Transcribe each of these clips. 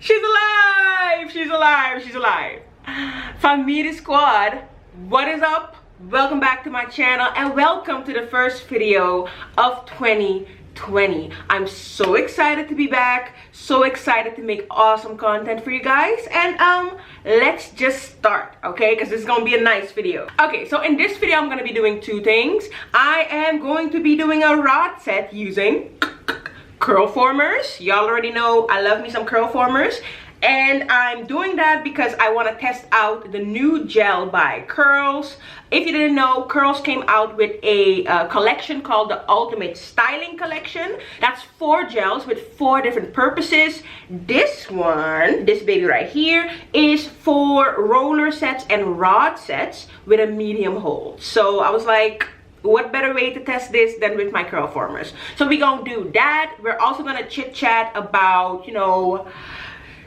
She's alive! She's alive! She's alive! Famiri squad, what is up? Welcome back to my channel and welcome to the first video of 2020. I'm so excited to be back, so excited to make awesome content for you guys, and let's just start, okay? Because this is gonna be a nice video. Okay, so in this video I'm gonna be doing two things. I am going to be doing a rod set using curl formers. Y'all already know I love me some curl formers, and I'm doing that because I want to test out the new gel by Curls. If you didn't know, Curls came out with a collection called the Ultimate Styling Collection. That's 4 gels with 4 different purposes. This one, this baby right here, is for roller sets and rod sets with a medium hold. So I was like, what better way to test this than with my curl formers? So we're gonna do that. We're also gonna chit chat about, you know,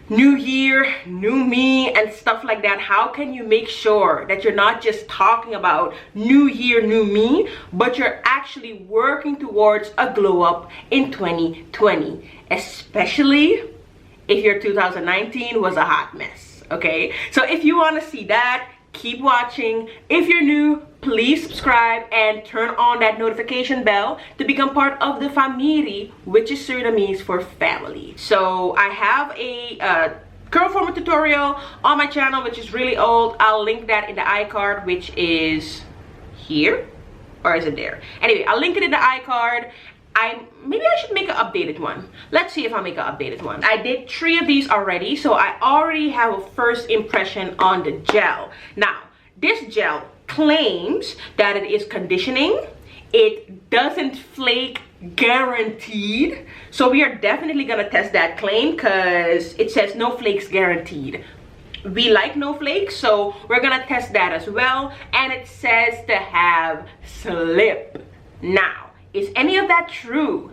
new year, new me, and stuff like that. How can you make sure that you're not just talking about new year, new me, but you're actually working towards a glow up in 2020, especially if your 2019 was a hot mess, okay? So if you want to see that, keep watching. If you're new, please subscribe and turn on that notification bell to become part of the Famiri, which is Surinamese for family. So I have a curl former tutorial on my channel, which is really old. I'll link that in the iCard, which is here, or is it there? Anyway, I'll link it in the iCard. Maybe I should make an updated one. Let's see if I make an updated one. I did 3 of these already, so I already have a first impression on the gel. Now, this gel claims that it is conditioning. It doesn't flake, guaranteed. So we are definitely gonna test that claim because it says no flakes guaranteed. We like no flakes, so we're gonna test that as well. And it says to have slip. Now, is any of that true?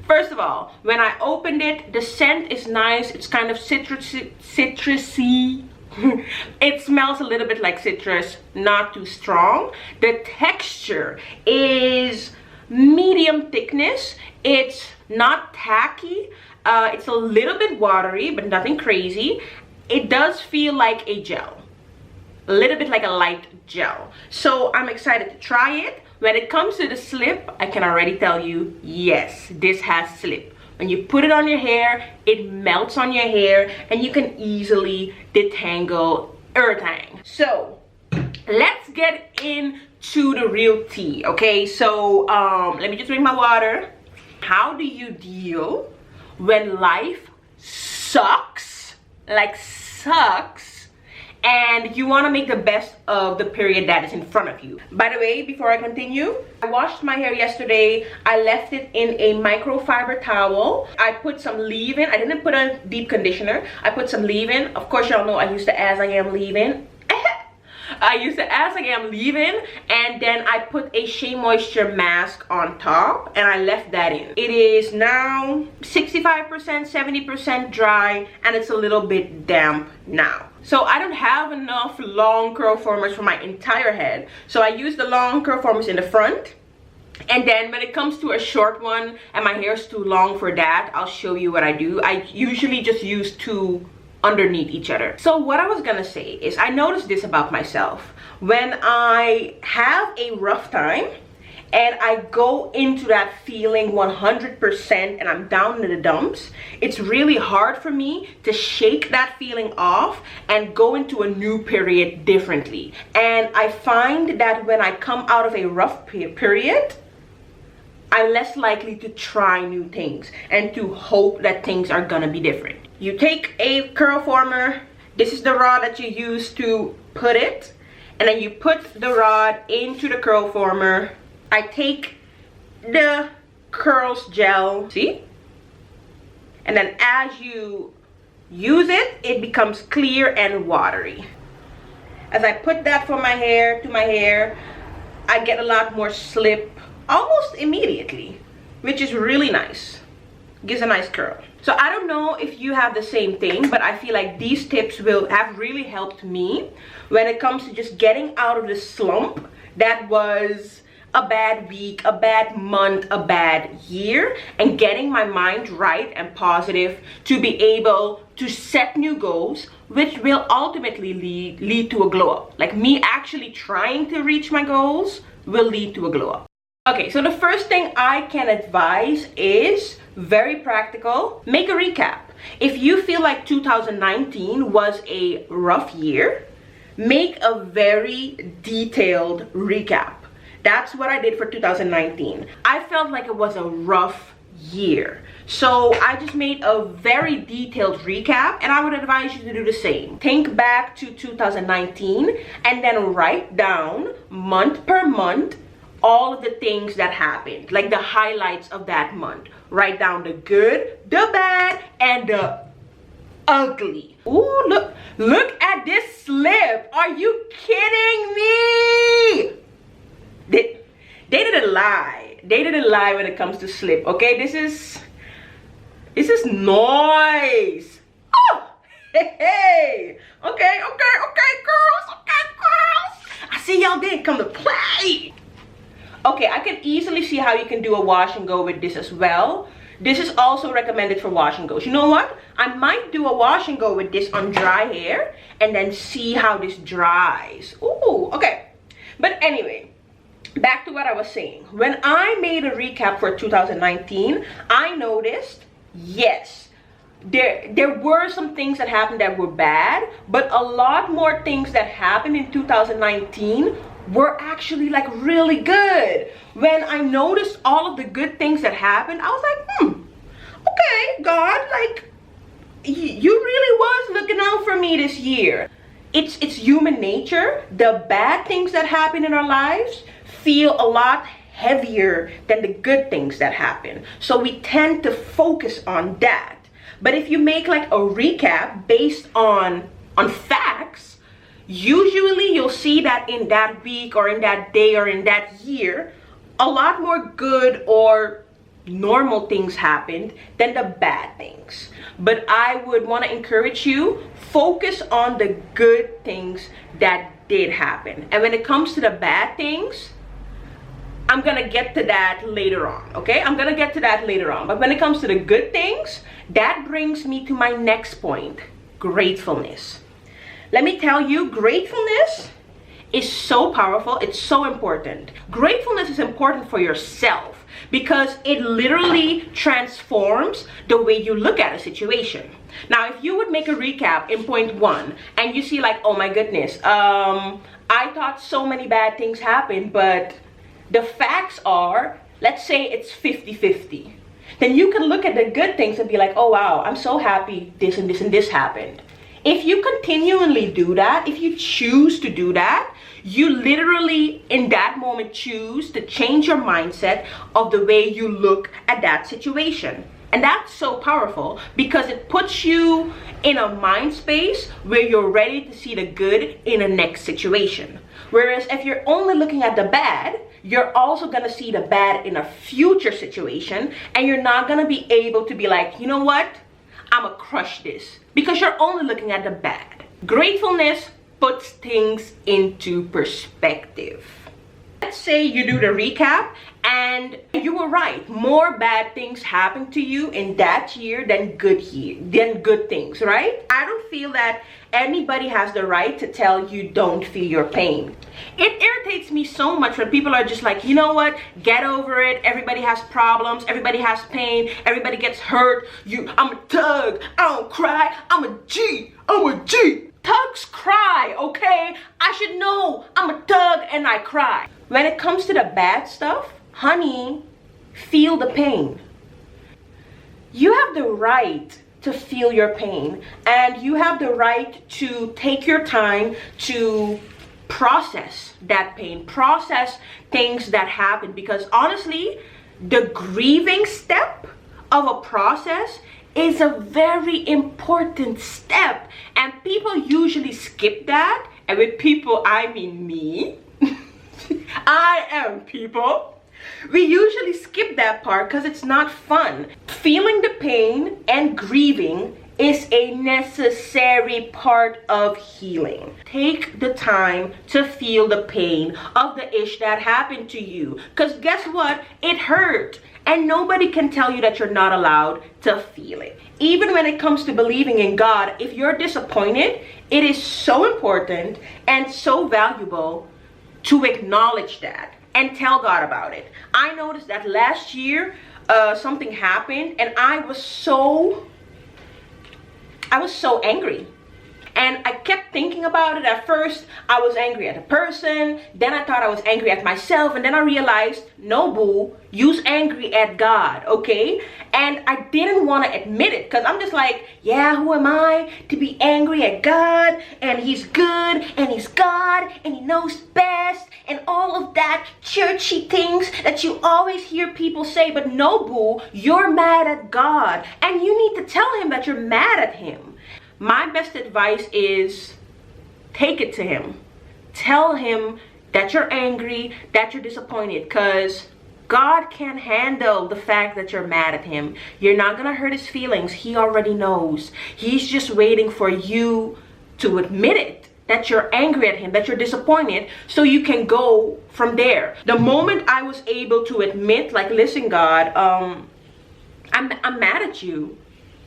First of all, when I opened it, the scent is nice. It's kind of citrusy. It smells a little bit like citrus, not too strong. The texture is medium thickness. It's not tacky. It's a little bit watery, but nothing crazy. It does feel like a gel, a little bit like a light gel. So I'm excited to try it. When it comes to the slip, I can already tell you, yes, this has slip. When you put it on your hair, it melts on your hair and you can easily detangle everything. So let's get into the real tea, okay? So let me just drink my water. How do you deal when life sucks, like sucks, and you want to make the best of the period that is in front of you? By the way, before I continue, I washed my hair yesterday. I left it in a microfiber towel. I put some leave-in. I didn't put a deep conditioner. I put some leave-in. Of course, y'all know I used to As I Am leave-in. I used to As I Am leave-in, and then I put a Shea Moisture mask on top, and I left that in. It is now 65%, 70% dry, and it's a little bit damp now. So I don't have enough long curl formers for my entire head. So I use the long curl formers in the front. And then when it comes to a short one and my hair is too long for that, I'll show you what I do. I usually just use 2 underneath each other. So what I was gonna say is, I noticed this about myself. When I have a rough time and I go into that feeling 100% and I'm down in the dumps, it's really hard for me to shake that feeling off and go into a new period differently. And I find that when I come out of a rough period, I'm less likely to try new things and to hope that things are gonna be different. You take a curl former. This is the rod that you use to put it, and then you put the rod into the curl former. I take the curls gel, see? And then as you use it, it becomes clear and watery. As I put that for my hair, to my hair, I get a lot more slip almost immediately, which is really nice. Gives a nice curl. So I don't know if you have the same thing, but I feel like these tips will have really helped me when it comes to just getting out of the slump that was a bad week, a bad month, a bad year, and getting my mind right and positive to be able to set new goals, which will ultimately lead to a glow up. Like me actually trying to reach my goals will lead to a glow up. Okay, so the first thing I can advise is very practical. Make a recap. If you feel like 2019 was a rough year, make a very detailed recap. That's what I did for 2019. I felt like it was a rough year. So I just made a very detailed recap, and I would advise you to do the same. Think back to 2019 and then write down month per month all of the things that happened, like the highlights of that month. Write down the good, the bad, and the ugly. Ooh, look at this slip. Are you kidding me? They didn't lie. They didn't lie when it comes to slip, okay? This is noise. Oh, hey. Okay, girls. I see y'all didn't come to play. Okay, I can easily see how you can do a wash and go with this as well. This is also recommended for wash and goes. You know what? I might do a wash and go with this on dry hair and then see how this dries. Ooh, okay. But anyway, back to what I was saying. When I made a recap for 2019, I noticed, yes, there were some things that happened that were bad, but a lot more things that happened in 2019 were actually like really good. When I noticed all of the good things that happened, I was like, okay, God, like you really was looking out for me this year. It's human nature. The bad things that happen in our lives feel a lot heavier than the good things that happen. So we tend to focus on that. But if you make like a recap based on facts, usually you'll see that in that week or in that day or in that year, a lot more good or normal things happened than the bad things. But I would want to encourage you, focus on the good things that did happen. And when it comes to the bad things, I'm gonna get to that later on, okay? I'm gonna get to that later on. But when it comes to the good things, that brings me to my next point, gratefulness. Let me tell you, gratefulness is so powerful. It's so important. Gratefulness is important for yourself because it literally transforms the way you look at a situation. Now, if you would make a recap in point 1 and you see like, oh my goodness, I thought so many bad things happened, but the facts are, let's say it's 50-50. Then you can look at the good things and be like, oh wow, I'm so happy this and this and this happened. If you continually do that, if you choose to do that, you literally in that moment choose to change your mindset of the way you look at that situation. And that's so powerful because it puts you in a mind space where you're ready to see the good in the next situation. Whereas if you're only looking at the bad, you're also going to see the bad in a future situation, and you're not going to be able to be like, you know what? I'm gonna crush this, because you're only looking at the bad. Gratefulness puts things into perspective. Let's say you do the recap and you were right. More bad things happened to you in that year than good things, right? I don't feel that anybody has the right to tell you don't feel your pain. It irritates me so much when people are just like, you know what, get over it. Everybody has problems, everybody has pain, everybody gets hurt. I'm a thug, I don't cry, I'm a G. Thugs cry, okay? I should know I'm a thug and I cry. When it comes to the bad stuff, honey, feel the pain. You have the right to feel your pain, and you have the right to take your time to process that pain, process things that happen, because honestly, the grieving step of a process is a very important step, and people usually skip that. And with people, I mean me. I am people. We usually skip that part because it's not fun. Feeling the pain and grieving is a necessary part of healing. Take the time to feel the pain of the ish that happened to you. Because guess what? It hurt. And nobody can tell you that you're not allowed to feel it. Even when it comes to believing in God, if you're disappointed, it is so important and so valuable to acknowledge that and tell God about it. I noticed that last year, something happened and I was so angry. And I kept thinking about it. At first, I was angry at a person. Then I thought I was angry at myself. And then I realized, no, boo, you's angry at God, okay? And I didn't want to admit it because I'm just like, yeah, who am I to be angry at God? And he's good, and he's God, and he knows best, and all of that churchy things that you always hear people say. But no, boo, you're mad at God. And you need to tell him that you're mad at him. My best advice is take it to him. Tell him that you're angry, that you're disappointed, because God can't handle the fact that you're mad at him. You're not going to hurt his feelings. He already knows. He's just waiting for you to admit it, that you're angry at him, that you're disappointed, so you can go from there. The moment I was able to admit, like, listen, God, I'm mad at you.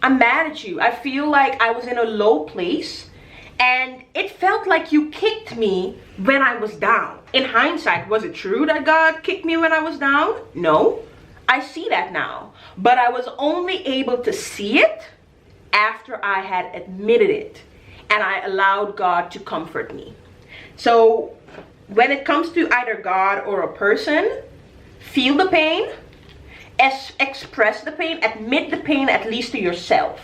I'm mad at you. I feel like I was in a low place and it felt like you kicked me when I was down. In hindsight, was it true that God kicked me when I was down? No. I see that now. But I was only able to see it after I had admitted it and I allowed God to comfort me. So when it comes to either God or a person, feel the pain. Express the pain, admit the pain at least to yourself,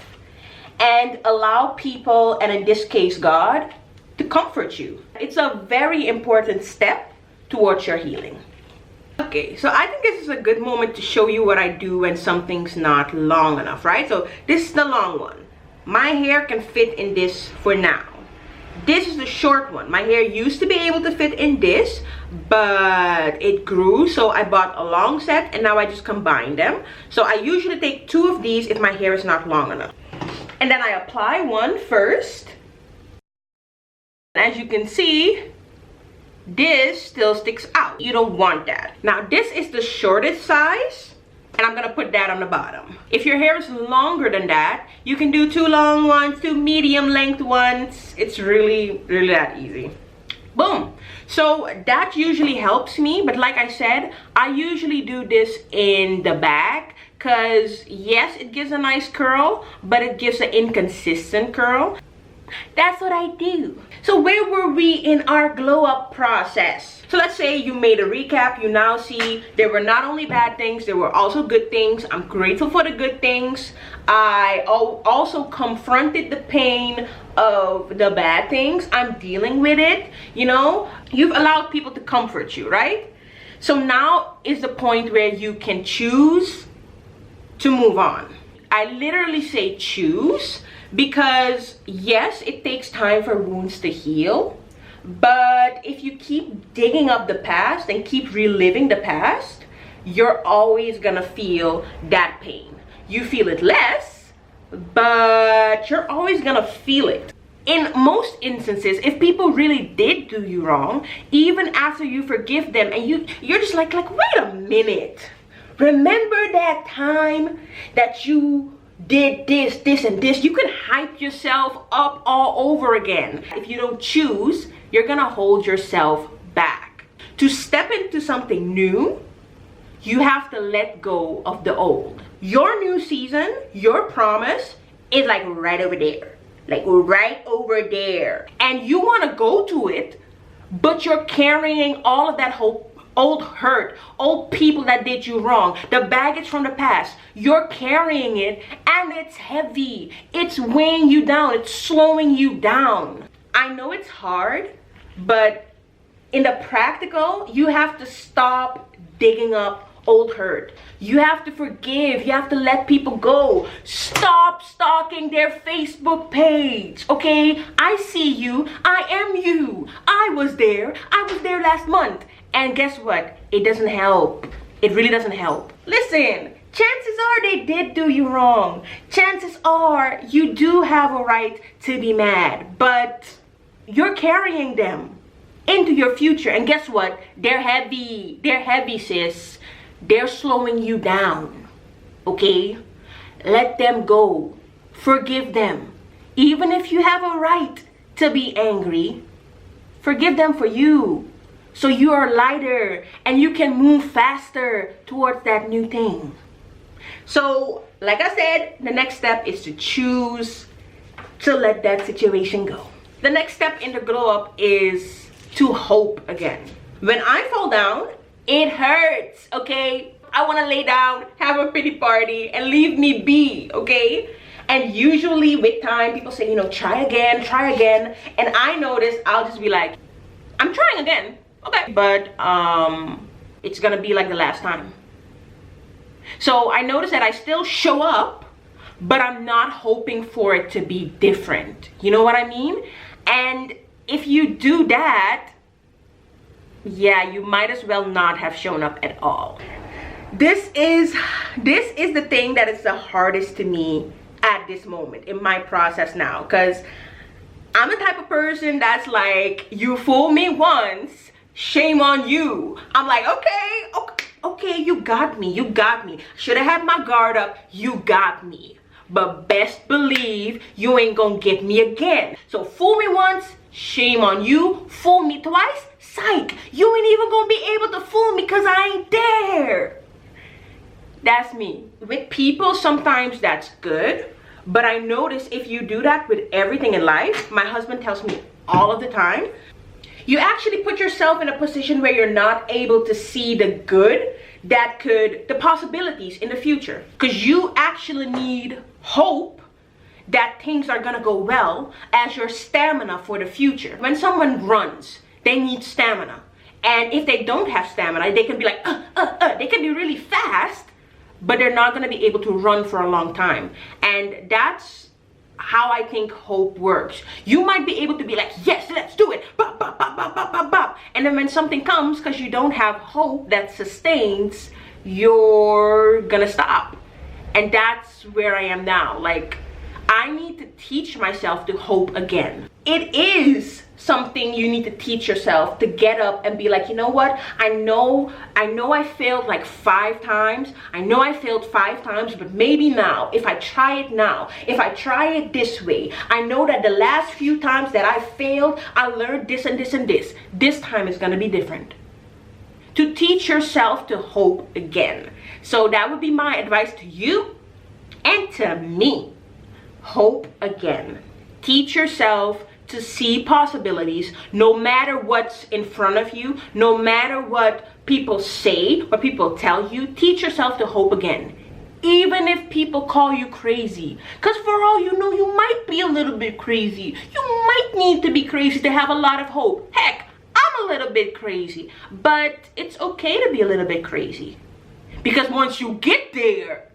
and allow people, and in this case God, to comfort you. It's a very important step towards your healing. Okay, so I think this is a good moment to show you what I do when something's not long enough, right? So this is the long one. My hair can fit in this for now. This is the short one. My hair used to be able to fit in this, but it grew, so I bought a long set and now I just combine them. So I usually take 2 of these if my hair is not long enough. And then I apply one first. As you can see, this still sticks out. You don't want that. Now this is the shortest size. And I'm gonna put that on the bottom. If your hair is longer than that, you can do 2 long ones, 2 medium length ones. It's really that easy. Boom. So that usually helps me, but like I said, I usually do this in the back because yes, it gives a nice curl, but it gives an inconsistent curl. That's what I do. So where were we in our glow up process? So let's say you made a recap. You now see there were not only bad things, there were also good things. I'm grateful for the good things. I also confronted the pain of the bad things. I'm dealing with it. You know, you've allowed people to comfort you, right? So now is the point where you can choose to move on. I literally say choose, because yes, it takes time for wounds to heal, but if you keep digging up the past and keep reliving the past, you're always gonna feel that pain. You feel it less, but you're always gonna feel it. In most instances, if people really did do you wrong, even after you forgive them and you're just like wait a minute, remember that time that you did this and this? You can hype yourself up all over again. If you don't choose, you're gonna hold yourself back. To step into something new, you have to let go of the old. Your new season, your promise is like right over there. Like right over there. And you wanna go to it, but you're carrying all of that whole old hurt, old people that did you wrong, the baggage from the past. You're carrying it and it's heavy. It's weighing you down. It's slowing you down. I know it's hard, but in the practical, you have to stop digging up old hurt. You have to forgive. You have to let people go. Stop stalking their Facebook page, okay? I see you. I am you. I was there. I was there last month. And guess what? It doesn't help. It really doesn't help. Listen, chances are they did do you wrong. Chances are you do have a right to be mad, but you're carrying them into your future. And guess what? They're heavy. They're heavy, sis. They're slowing you down. Okay? Let them go. Forgive them. Even if you have a right to be angry, forgive them for you. So you are lighter and you can move faster towards that new thing. So, like I said, the next step is to choose to let that situation go. The next step in the glow up is to hope again. When I fall down, it hurts, okay? I want to lay down, have a pity party, and leave me be, okay? And usually with time, people say, you know, try again, try again. And I notice I'll just be like, I'm trying again. Okay, but it's gonna be like the last time. So I notice that I still show up, but I'm not hoping for it to be different. You know what I mean? And if you do that, yeah, you might as well not have shown up at all. This is the thing that is the hardest to me at this moment in my process now, because I'm the type of person that's like, you fool me once, shame on you. I'm like, okay, you got me. Should have had my guard up, you got me. But best believe you ain't gonna get me again. So fool me once, shame on you. Fool me twice, psych. You ain't even gonna be able to fool me because I ain't there. That's me. With people, sometimes that's good. But I notice if you do that with everything in life, my husband tells me all of the time, you actually put yourself in a position where you're not able to see the good the possibilities in the future. Because you actually need hope that things are gonna go well as your stamina for the future. When someone runs, they need stamina. And if they don't have stamina, they can be like, they can be really fast, but they're not gonna be able to run for a long time. And that's how I think hope works. You might be able to be like, yes, let's do it. Bop, bop, bop, bop, bop, bop, bop. And then when something comes, because you don't have hope that sustains, you're gonna stop. And that's where I am now. Like, I need to teach myself to hope again. It is something you need to teach yourself, to get up and be like, you know what? I know I failed like 5 times. I know I failed 5 times, but maybe now, if I try it now, if I try it this way, I know that the last few times that I failed, I learned this and this and this. This time is gonna be different. To teach yourself to hope again. So that would be my advice to you and to me. Hope again. Teach yourself to see possibilities no matter what's in front of you, no matter what people say, what people tell you. Teach yourself to hope again. Even if people call you crazy. Because for all you know, you might be a little bit crazy. You might need to be crazy to have a lot of hope. Heck, I'm a little bit crazy. But it's okay to be a little bit crazy. Because once you get there,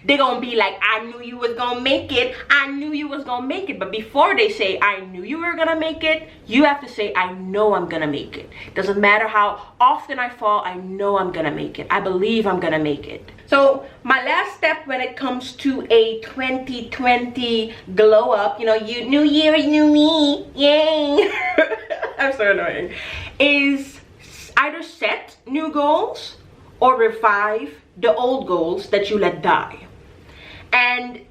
they're gonna be like, I knew you was gonna make it. I knew you was gonna make it. But before they say, I knew you were gonna make it, you have to say, I know I'm gonna make it. Doesn't matter how often I fall, I know I'm gonna make it. I believe I'm gonna make it. So my last step when it comes to a 2020 glow up, you know, new year, new me, yay. I'm so annoying. Is either set new goals or revive the old goals that you let die. And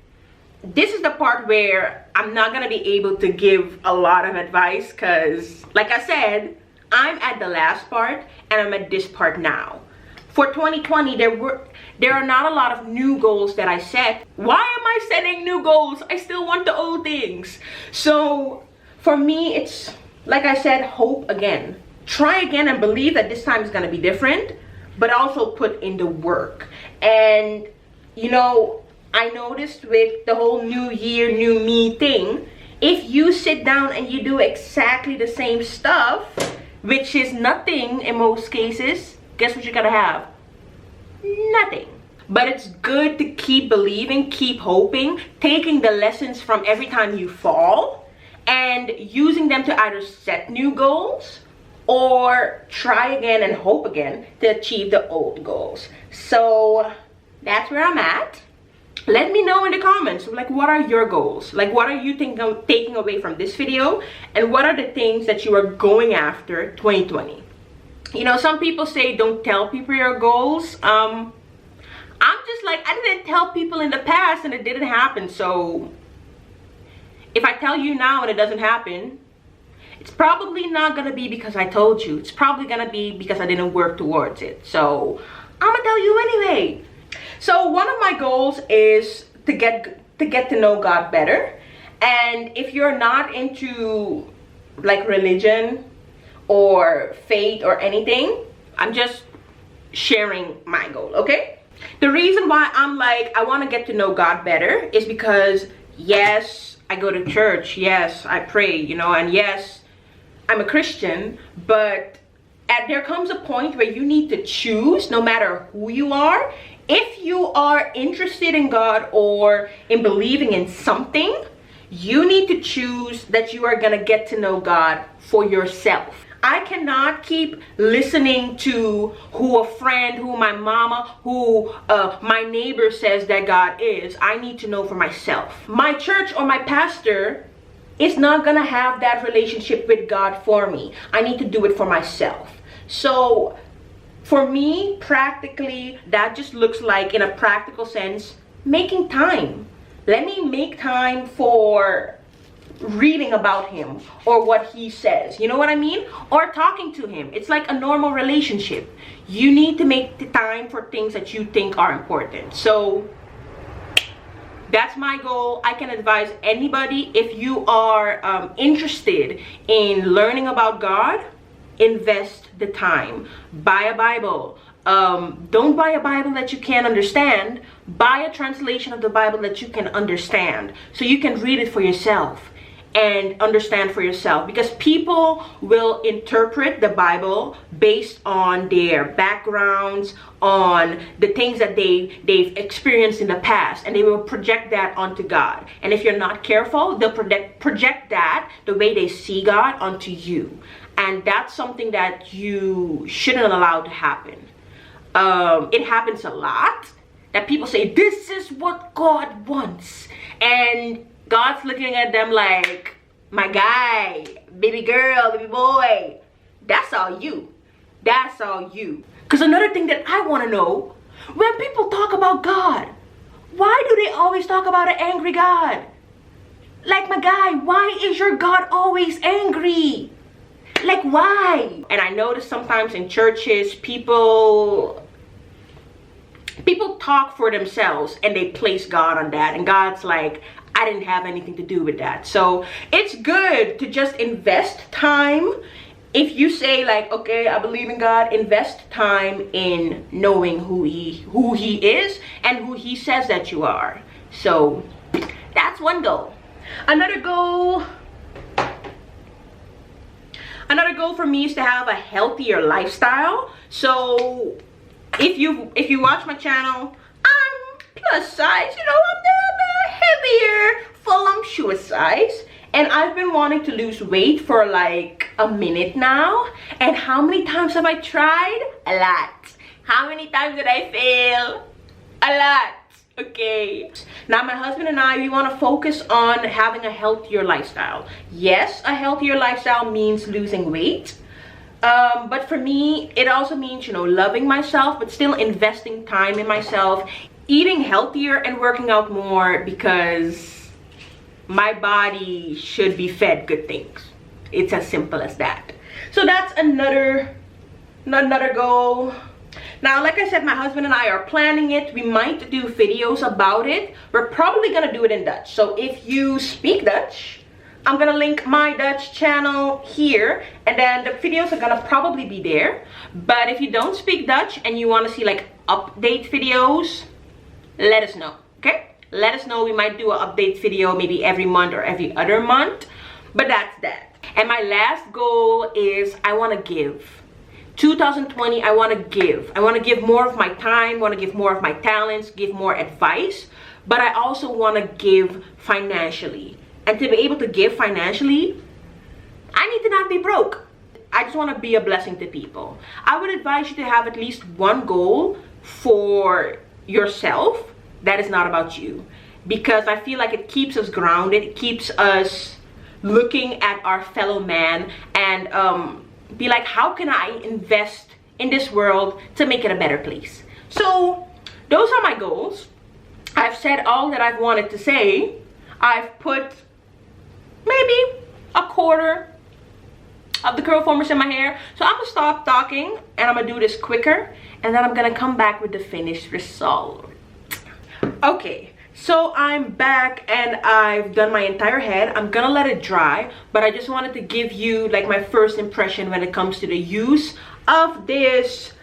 this is the part where I'm not gonna be able to give a lot of advice, because like I said, I'm at the last part and I'm at this part now. For 2020, there are not a lot of new goals that I set. Why am I setting new goals? I still want the old things. So for me, it's like I said, hope again. Try again and believe that this time is gonna be different, but also put in the work. And you know, I noticed with the whole new year, new me thing, if you sit down and you do exactly the same stuff, which is nothing in most cases, guess what you're gonna have? Nothing. But it's good to keep believing, keep hoping, taking the lessons from every time you fall and using them to either set new goals or try again and hope again to achieve the old goals. So that's where I'm at. Let me know in the comments, like, what are your goals? Like, what are you thinking of taking away from this video? And what are the things that you are going after 2020? You know, some people say don't tell people your goals. I'm just like, I didn't tell people in the past and it didn't happen. So if I tell you now and it doesn't happen, it's probably not gonna be because I told you. It's probably gonna be because I didn't work towards it. So I'm gonna tell you anyway. So one of my goals is to get to know God better. And if you're not into like religion or faith or anything, I'm just sharing my goal, okay? The reason why I'm like, I want to get to know God better is because yes, I go to church, yes, I pray, you know, and yes, I'm a Christian, but there comes a point where you need to choose, no matter who you are. If you are interested in God or in believing in something, you need to choose that you are going to get to know God for yourself. I cannot keep listening to who a friend, who my mama, who my neighbor says that God is. I need to know for myself. My church or my pastor is not going to have that relationship with God for me. I need to do it for myself. So for me, practically, that just looks like, in a practical sense, making time. Let me make time for reading about him or what he says. You know what I mean? Or talking to him. It's like a normal relationship. You need to make the time for things that you think are important. So that's my goal. I can advise anybody, if you are interested in learning about God, invest the time. Buy a Bible. Don't buy a Bible that you can't understand. Buy a translation of the Bible that you can understand, so you can read it for yourself and understand for yourself, because people will interpret the Bible based on their backgrounds, on the things that they've experienced in the past, and they will project that onto God. And if you're not careful, they'll project that, the way they see God, onto you. And that's something that you shouldn't allow to happen. It happens a lot that people say, this is what God wants. And God's looking at them like, my guy, baby girl, baby boy, that's all you. That's all you. Because another thing that I want to know, when people talk about God, why do they always talk about an angry God? Like, my guy, why is your God always angry? Like, why? And I notice sometimes in churches, people talk for themselves and they place God on that, and God's like, I didn't have anything to do with that. So it's good to just invest time. If you say like, okay, I believe in God, invest time in knowing who he is and who he says that you are. So that's one goal. Another goal for me is to have a healthier lifestyle. So if you watch my channel, I'm plus size, you know, I'm the heavier, voluptuous size. And I've been wanting to lose weight for like a minute now. And how many times have I tried? A lot. How many times did I fail? A lot. Okay. Now my husband and I, we want to focus on having a healthier lifestyle. Yes, a healthier lifestyle means losing weight. But for me, it also means, you know, loving myself, but still investing time in myself, eating healthier and working out more, because my body should be fed good things. It's as simple as that. So that's another goal. Now, like I said, my husband and I are planning it. We might do videos about it. We're probably gonna do it in Dutch. So if you speak Dutch, I'm gonna link my Dutch channel here, and then the videos are gonna probably be there. But if you don't speak Dutch and you want to see like update videos, let us know, okay? Let us know. We might do an update video maybe every month or every other month, but that's that. And my last goal is I want to give. 2020, I want to give. I want to give more of my time, want to give more of my talents, give more advice, but I also want to give financially. And to be able to give financially, I need to not be broke. I just want to be a blessing to people. I would advise you to have at least one goal for yourself, that is not about you. Because I feel like it keeps us grounded, it keeps us looking at our fellow man and be like, how can I invest in this world to make it a better place? So those are my goals. I've said all that I've wanted to say. I've put maybe a quarter of the curl formers in my hair. So I'm gonna stop talking and I'm gonna do this quicker, and then I'm gonna come back with the finished result. Okay, so I'm back and I've done my entire head. I'm gonna let it dry, but I just wanted to give you like my first impression when it comes to the use of this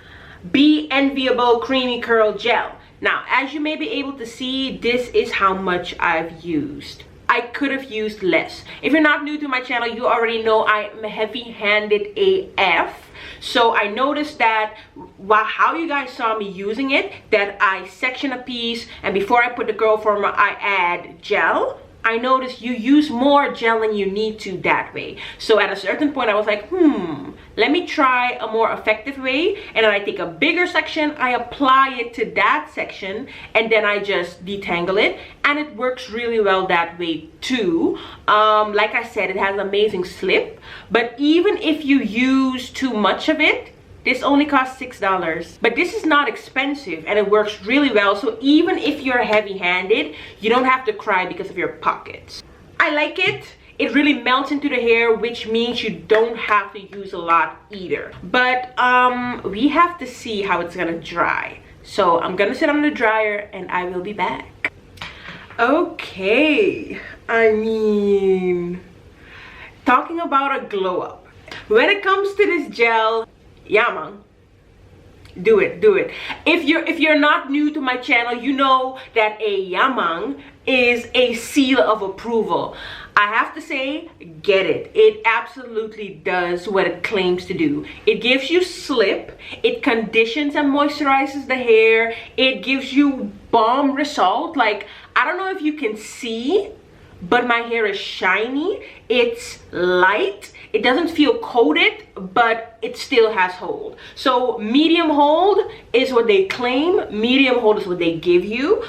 Be Enviable Creamy Curl Gel. Now, as you may be able to see, this is how much I've used. I could have used less. If you're not new to my channel, you already know I'm heavy-handed AF. So I noticed that how you guys saw me using it, that I section a piece and before I put the curl former, I add gel. I noticed you use more gel than you need to that way. So at a certain point I was like, let me try a more effective way. And then I take a bigger section, I apply it to that section, and then I just detangle it. And it works really well that way too. Like I said, it has amazing slip. But even if you use too much of it, this only costs $6, but this is not expensive and it works really well. So even if you're heavy-handed, you don't have to cry because of your pockets. I like it. It really melts into the hair, which means you don't have to use a lot either. But we have to see how it's gonna dry. So I'm gonna sit on the dryer and I will be back. Okay, I mean, talking about a glow up. When it comes to this gel, yeah man, do it. If you're not new to my channel, you know that a yamang is a seal of approval. I have to say, get it. It absolutely does what it claims to do. It gives you slip, it conditions and moisturizes the hair, it gives you bomb result. Like, I don't know if you can see, but my hair is shiny, it's light, it doesn't feel coated, but it still has hold. So medium hold is what they claim, medium hold is what they give you.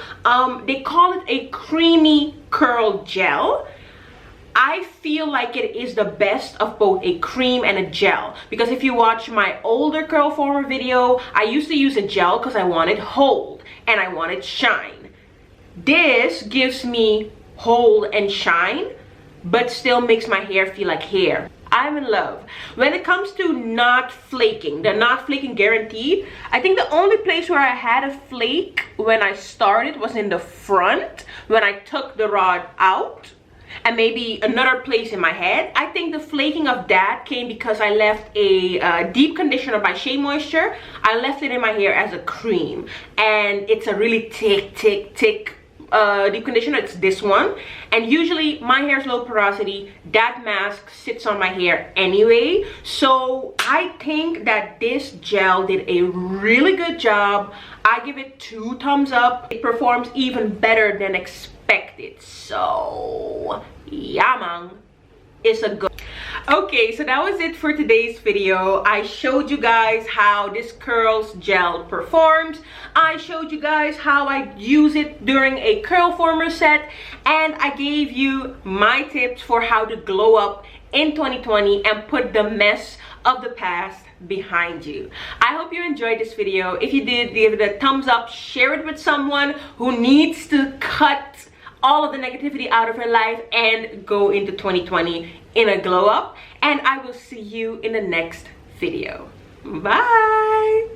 They call it a creamy curl gel. I feel like it is the best of both a cream and a gel, because if you watch my older curl former video, I used to use a gel because I wanted hold and I wanted shine. This gives me hold and shine, but still makes my hair feel like hair. I'm in love. When it comes to not flaking, the not flaking guarantee, I think the only place where I had a flake when I started was in the front, when I took the rod out, and maybe another place in my head. I think the flaking of that came because I left a deep conditioner by Shea Moisture. I left it in my hair as a cream, and it's a really thick deep conditioner. It's this one, and usually my hair is low porosity. That mask sits on my hair anyway, so I think that this gel did a really good job. I give it 2 thumbs up. It performs even better than expected. So yeah man, it's a good. Okay, so that was it for today's video. I showed you guys how this curls gel performs. I showed you guys how I use it during a curl former set, and I gave you my tips for how to glow up in 2020 and put the mess of the past behind you. I hope you enjoyed this video. If you did, give it a thumbs up, share it with someone who needs to cut all of the negativity out of her life and go into 2020 in a glow up. And I will see you in the next video. Bye.